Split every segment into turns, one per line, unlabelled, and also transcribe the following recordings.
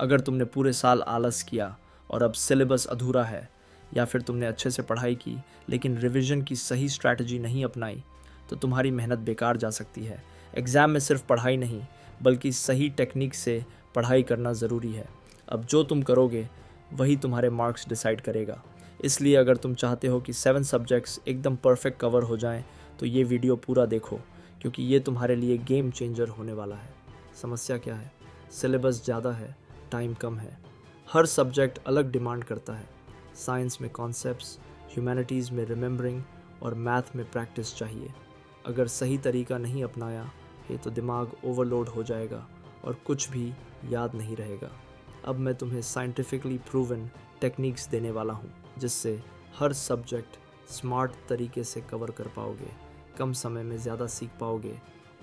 अगर तुमने पूरे साल आलस किया और अब सिलेबस अधूरा है, या फिर तुमने अच्छे से पढ़ाई की लेकिन रिवीजन की सही स्ट्रैटेजी नहीं अपनाई, तो तुम्हारी मेहनत बेकार जा सकती है। एग्ज़ाम में सिर्फ पढ़ाई नहीं बल्कि सही टेक्निक से पढ़ाई करना ज़रूरी है। अब जो तुम करोगे वही तुम्हारे मार्क्स डिसाइड करेगा। इसलिए अगर तुम चाहते हो कि 7 सब्जेक्ट्स एकदम परफेक्ट कवर हो जाएं, तो ये वीडियो पूरा देखो, क्योंकि ये तुम्हारे लिए गेम चेंजर होने वाला है। समस्या क्या है? सिलेबस ज़्यादा है, टाइम कम है। हर सब्जेक्ट अलग डिमांड करता है। साइंस में कॉन्सेप्ट्स, ह्यूमैनिटीज़ में रिमेंबरिंग और मैथ में प्रैक्टिस चाहिए। अगर सही तरीका नहीं अपनाया है तो दिमाग ओवरलोड हो जाएगा और कुछ भी याद नहीं रहेगा। अब मैं तुम्हें साइंटिफिकली प्रूवन टेक्निक्स देने वाला हूँ, जिससे हर सब्जेक्ट स्मार्ट तरीके से कवर कर पाओगे, कम समय में ज़्यादा सीख पाओगे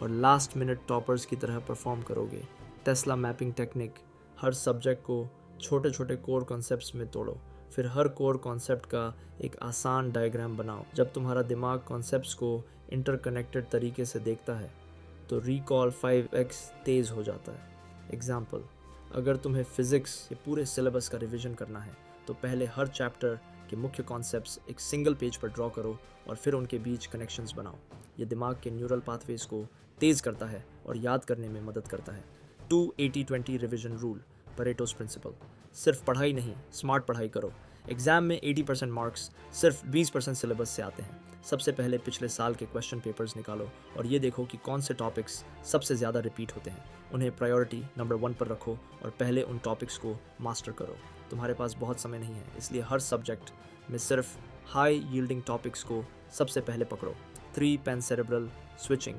और लास्ट मिनट टॉपर्स की तरह परफॉर्म करोगे। टेस्ला मैपिंग टेक्निक: हर सब्जेक्ट को छोटे छोटे कोर कॉन्सेप्ट्स में तोड़ो, फिर हर कोर कॉन्सेप्ट का एक आसान डायग्राम बनाओ। जब तुम्हारा दिमाग कॉन्सेप्ट्स को इंटरकनेक्टेड तरीके से देखता है तो रिकॉल 5x तेज़ हो जाता है। एग्जाम्पल: अगर तुम्हें फिज़िक्स के पूरे सिलेबस का रिवीजन करना है तो पहले हर चैप्टर के मुख्य कॉन्सेप्ट्स एक सिंगल पेज पर ड्रॉ करो और फिर उनके बीच कनेक्शंस बनाओ। ये दिमाग के न्यूरल पाथवेज को तेज़ करता है और याद करने में मदद करता है। 2-80-20 रिवीजन रूल, परेटोस प्रिंसिपल: सिर्फ पढ़ाई नहीं, स्मार्ट पढ़ाई करो। एग्जाम में 80% मार्क्स सिर्फ 20% सिलेबस से आते हैं। सबसे पहले पिछले साल के क्वेश्चन पेपर्स निकालो और ये देखो कि कौन से टॉपिक्स सबसे ज़्यादा रिपीट होते हैं। उन्हें प्रायोरिटी नंबर 1 पर रखो और पहले उन टॉपिक्स को मास्टर करो। तुम्हारे पास बहुत समय नहीं है, इसलिए हर सब्जेक्ट में सिर्फ हाई यील्डिंग टॉपिक्स को सबसे पहले पकड़ो। 3 पेनसेरेब्रल स्विचिंग: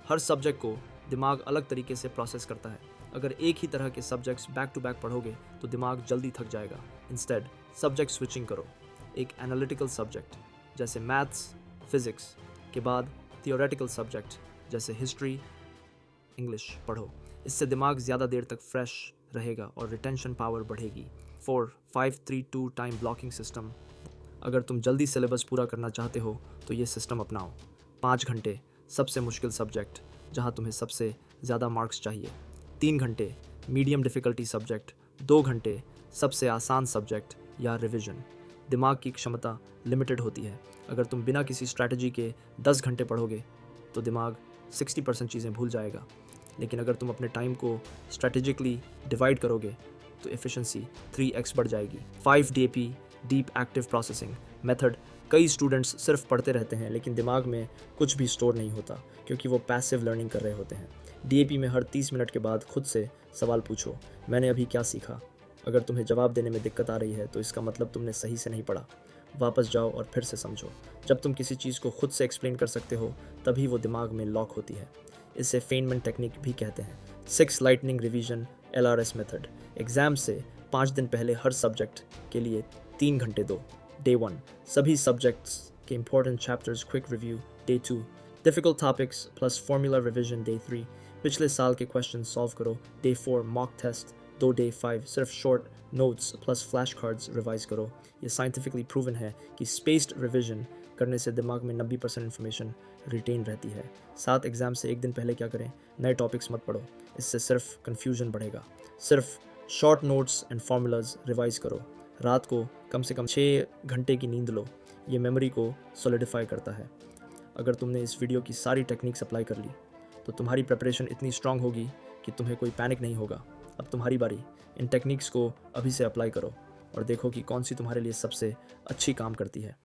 हर सब्जेक्ट को दिमाग अलग तरीके से प्रोसेस करता है। अगर एक ही तरह के सब्जेक्ट्स बैक टू बैक पढ़ोगे तो दिमाग जल्दी थक जाएगा। इंस्टेड सब्जेक्ट स्विचिंग करो। एक एनालिटिकल सब्जेक्ट जैसे मैथ्स, फिज़िक्स के बाद थियोरेटिकल सब्जेक्ट जैसे हिस्ट्री, इंग्लिश पढ़ो। इससे दिमाग ज़्यादा देर तक फ्रेश रहेगा और रिटेंशन पावर बढ़ेगी। 4-5-3-2 टाइम ब्लॉकिंग सिस्टम: अगर तुम जल्दी सिलेबस पूरा करना चाहते हो तो ये सिस्टम अपनाओ। 5 घंटे सबसे मुश्किल सब्जेक्ट जहाँ तुम्हें सबसे ज़्यादा मार्क्स चाहिए, 3 घंटे मीडियम डिफ़िकल्टी सब्जेक्ट, 2 घंटे सबसे आसान सब्जेक्ट या रिवीजन। दिमाग की क्षमता लिमिटेड होती है। अगर तुम बिना किसी स्ट्रैटेजी के 10 घंटे पढ़ोगे तो दिमाग 60% चीज़ें भूल जाएगा, लेकिन अगर तुम अपने टाइम को स्ट्रैटेजिकली डिवाइड करोगे तो एफिशिएंसी 3x बढ़ जाएगी। 5DAP deep active processing method: कई स्टूडेंट्स सिर्फ पढ़ते रहते हैं लेकिन दिमाग में कुछ भी स्टोर नहीं होता, क्योंकि वो पैसिव लर्निंग कर रहे होते हैं। DAP में हर 30 मिनट के बाद खुद से सवाल पूछो, मैंने अभी क्या सीखा? अगर तुम्हें जवाब देने में दिक्कत आ रही है तो इसका मतलब तुमने सही से नहीं पढ़ा। वापस जाओ और फिर से समझो। जब तुम किसी चीज़ को खुद से एक्सप्लेन कर सकते हो तभी वो दिमाग में लॉक होती है। इसे फेनमैन टेक्निक भी कहते हैं। 6 lightning revision LRS method: exam से 5 दिन पहले हर सब्जेक्ट के लिए 3 घंटे दो। Day 1 सभी सब्जेक्ट्स के important chapters quick review. Day 2 difficult topics plus formula revision. Day 3 पिछले साल के क्वेश्चन सॉल्व करो। Day 4 mock test. Day 5 सिर्फ short notes plus flash cards revise करो। ये साइंटिफिकली प्रूवन है कि स्पेस्ड रिवीजन करने से दिमाग में 90% इन्फॉर्मेशन रिटेन रहती है। 7 एग्ज़ाम से एक दिन पहले क्या करें? नए टॉपिक्स मत पढ़ो, इससे सिर्फ कन्फ्यूजन बढ़ेगा। सिर्फ short notes and formulas revise करो। रात को कम से कम 6 घंटे की नींद लो, ये मेमोरी को सॉलिडिफाई करता है। अगर तुमने इस वीडियो की सारी टेक्निक्स अप्लाई कर ली तो तुम्हारी प्रिपरेशन इतनी स्ट्रांग होगी कि तुम्हें कोई पैनिक नहीं होगा। अब तुम्हारी बारी। इन टेक्निक्स को अभी से अप्लाई करो और देखो कि कौन सी तुम्हारे लिए सबसे अच्छी काम करती है।